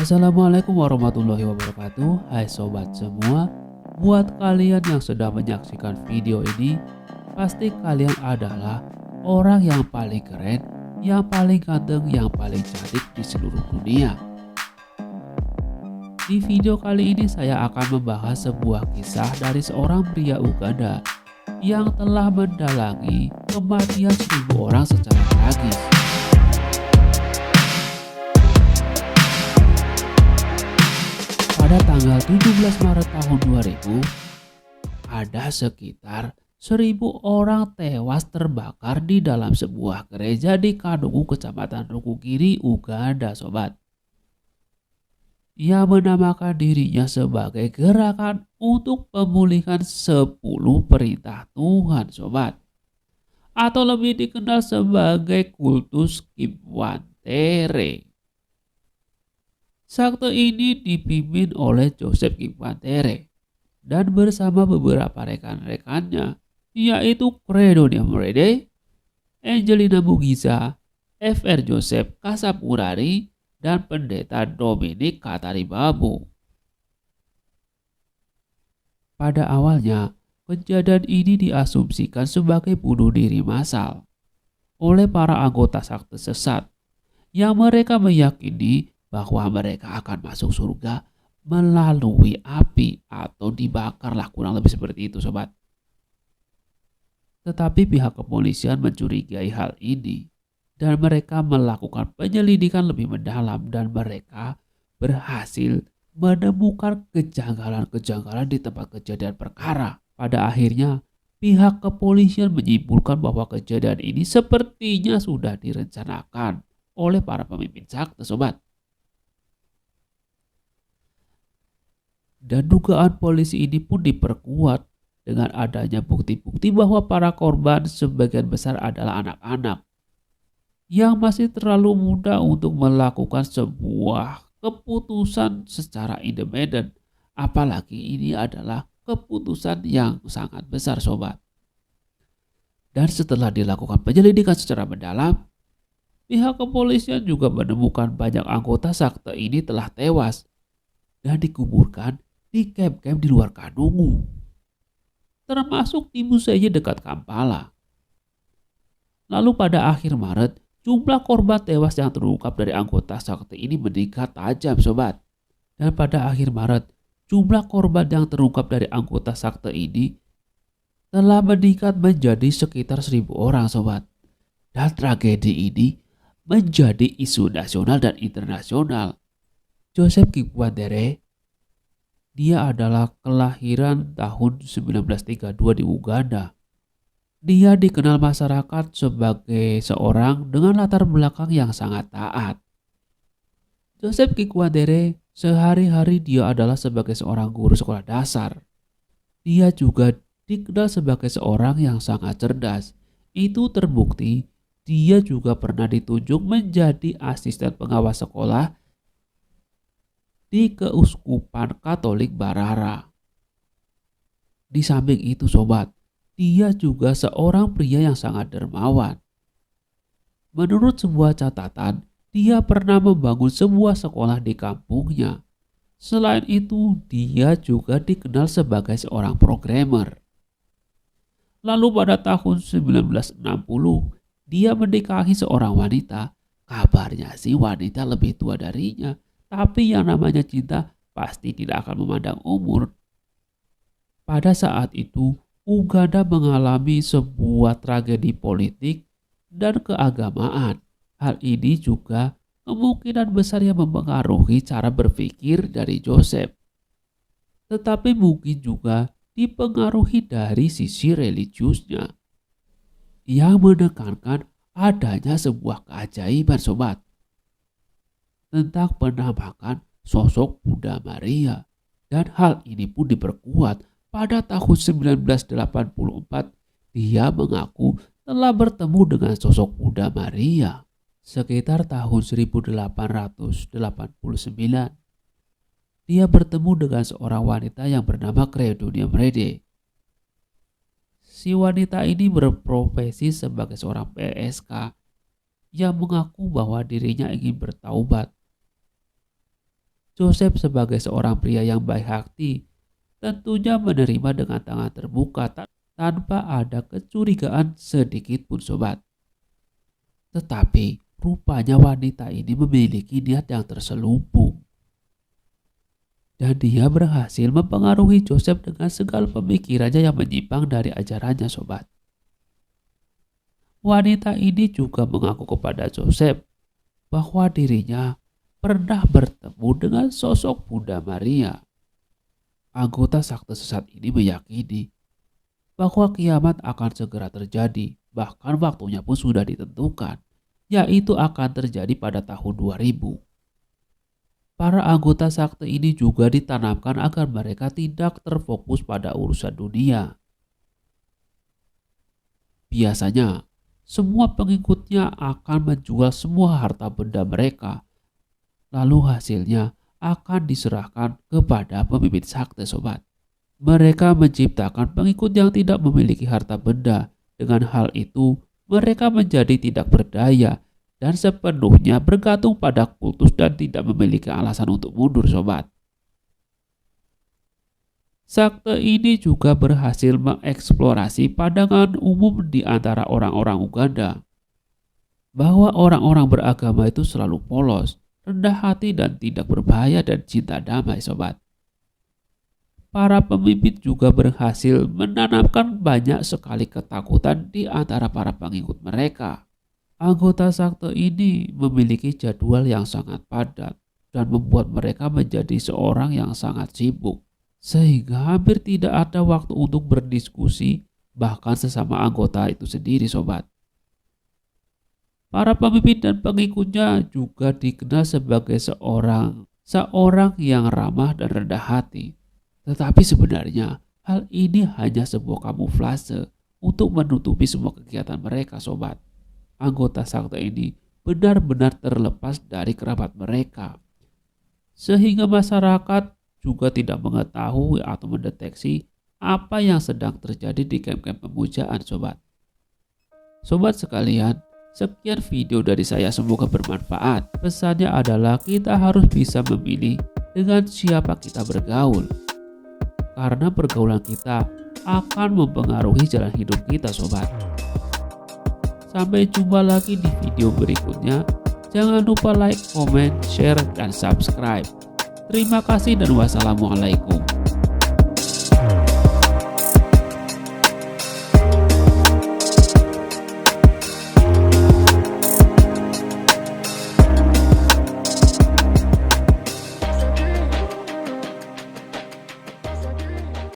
Assalamualaikum warahmatullahi wabarakatuh. Hai sobat semua, buat kalian yang sedang menyaksikan video ini, pasti kalian adalah orang yang paling keren, yang paling ganteng, yang paling cantik di seluruh dunia. Di video kali ini saya akan membahas sebuah kisah dari seorang pria Uganda yang telah mendalangi kematian 1.000 orang secara tragis. Pada tanggal 17 Maret tahun 2000, ada sekitar 1.000 orang tewas terbakar di dalam sebuah gereja di Kanungu, Kecamatan Rukukiri, Uganda, sobat. Ia menamakan dirinya sebagai Gerakan untuk Pemulihan 10 Perintah Tuhan, sobat. Atau lebih dikenal sebagai Kultus Kipwantere. Sakte ini dipimpin oleh Joseph Kipwantere dan bersama beberapa rekan-rekannya, yaitu Credo Niamrede, Angelina Mugiza, Fr. Joseph Kasapurari, dan Pendeta Dominic Kataribabu. Pada awalnya, kejadian ini diasumsikan sebagai bunuh diri massal oleh para anggota sakte sesat yang mereka meyakini bahwa mereka akan masuk surga melalui api atau dibakarlah, kurang lebih seperti itu, sobat. Tetapi pihak kepolisian mencurigai hal ini dan mereka melakukan penyelidikan lebih mendalam dan mereka berhasil menemukan kejanggalan-kejanggalan di tempat kejadian perkara. Pada akhirnya pihak kepolisian menyimpulkan bahwa kejadian ini sepertinya sudah direncanakan oleh para pemimpin sakte, sobat. Dan dugaan polisi ini pun diperkuat dengan adanya bukti-bukti bahwa para korban sebagian besar adalah anak-anak yang masih terlalu muda untuk melakukan sebuah keputusan secara independen. Apalagi ini adalah keputusan yang sangat besar, sobat. Dan setelah dilakukan penyelidikan secara mendalam, pihak kepolisian juga menemukan banyak anggota sakte ini telah tewas dan dikuburkan di kamp-kamp di luar Kanungu, termasuk di museum dekat Kampala. Lalu pada akhir Maret, jumlah korban tewas yang terungkap dari anggota sakte ini meningkat tajam, sobat. Dan pada akhir Maret, jumlah korban yang terungkap dari anggota sakte ini telah meningkat menjadi sekitar 1.000 orang, sobat. Dan tragedi ini menjadi isu nasional dan internasional. Joseph Kipwantere, dia adalah kelahiran tahun 1932 di Uganda. Dia dikenal masyarakat sebagai seorang dengan latar belakang yang sangat taat. Joseph Kipwantere sehari-hari dia adalah sebagai seorang guru sekolah dasar. Dia juga dikenal sebagai seorang yang sangat cerdas. Itu terbukti dia juga pernah ditunjuk menjadi asisten pengawas sekolah di Keuskupan Katolik Barara. Di samping itu, sobat, dia juga seorang pria yang sangat dermawan. Menurut sebuah catatan, dia pernah membangun sebuah sekolah di kampungnya. Selain itu, dia juga dikenal sebagai seorang programmer. Lalu pada tahun 1960, dia menikahi seorang wanita. Kabarnya sih wanita lebih tua darinya. Tapi yang namanya cinta pasti tidak akan memandang umur. Pada saat itu, Uganda mengalami sebuah tragedi politik dan keagamaan. Hal ini juga kemungkinan besar yang mempengaruhi cara berpikir dari Joseph. Tetapi mungkin juga dipengaruhi dari sisi religiusnya yang menekankan adanya sebuah keajaiban, sobat, tentang penampakan sosok Bunda Maria. Dan hal ini pun diperkuat pada tahun 1984. Dia mengaku telah bertemu dengan sosok Bunda Maria. Sekitar tahun 1889, dia bertemu dengan seorang wanita yang bernama Credo Niamrede. Si wanita ini berprofesi sebagai seorang PSK yang mengaku bahwa dirinya ingin bertaubat. Joseph sebagai seorang pria yang baik hati tentunya menerima dengan tangan terbuka tanpa ada kecurigaan sedikit pun sobat. Tetapi rupanya wanita ini memiliki niat yang terselubung. Dan dia berhasil mempengaruhi Joseph dengan segala pemikirannya yang menyimpang dari ajarannya sobat. Wanita ini juga mengaku kepada Joseph bahwa dirinya pernah bertemu dengan sosok Bunda Maria. Anggota sekte sesat ini meyakini bahwa kiamat akan segera terjadi, bahkan waktunya pun sudah ditentukan, yaitu akan terjadi pada tahun 2000. Para anggota sekte ini juga ditanamkan agar mereka tidak terfokus pada urusan dunia. Biasanya, semua pengikutnya akan menjual semua harta benda mereka, lalu hasilnya akan diserahkan kepada pemimpin sekte sobat. Mereka menciptakan pengikut yang tidak memiliki harta benda. Dengan hal itu, mereka menjadi tidak berdaya dan sepenuhnya bergantung pada kultus dan tidak memiliki alasan untuk mundur sobat. Sekte ini juga berhasil mengeksplorasi pandangan umum di antara orang-orang Uganda bahwa orang-orang beragama itu selalu polos, rendah hati dan tidak berbahaya dan cinta damai sobat. Para pemimpin juga berhasil menanamkan banyak sekali ketakutan di antara para pengikut mereka. Anggota sekte ini memiliki jadwal yang sangat padat dan membuat mereka menjadi seorang yang sangat sibuk, sehingga hampir tidak ada waktu untuk berdiskusi bahkan sesama anggota itu sendiri sobat. Para pemimpin dan pengikutnya juga dikenal sebagai seorang yang ramah dan rendah hati. Tetapi sebenarnya hal ini hanya sebuah kamuflase untuk menutupi semua kegiatan mereka sobat. Anggota sekte ini benar-benar terlepas dari kerabat mereka, sehingga masyarakat juga tidak mengetahui atau mendeteksi apa yang sedang terjadi di camp-camp pemujaan sobat. Sobat sekalian, sekian video dari saya, semoga bermanfaat. Pesannya adalah kita harus bisa memilih dengan siapa kita bergaul, karena pergaulan kita akan mempengaruhi jalan hidup kita sobat. Sampai jumpa lagi di video berikutnya. Jangan lupa like, comment, share, dan subscribe. Terima kasih dan wassalamualaikum.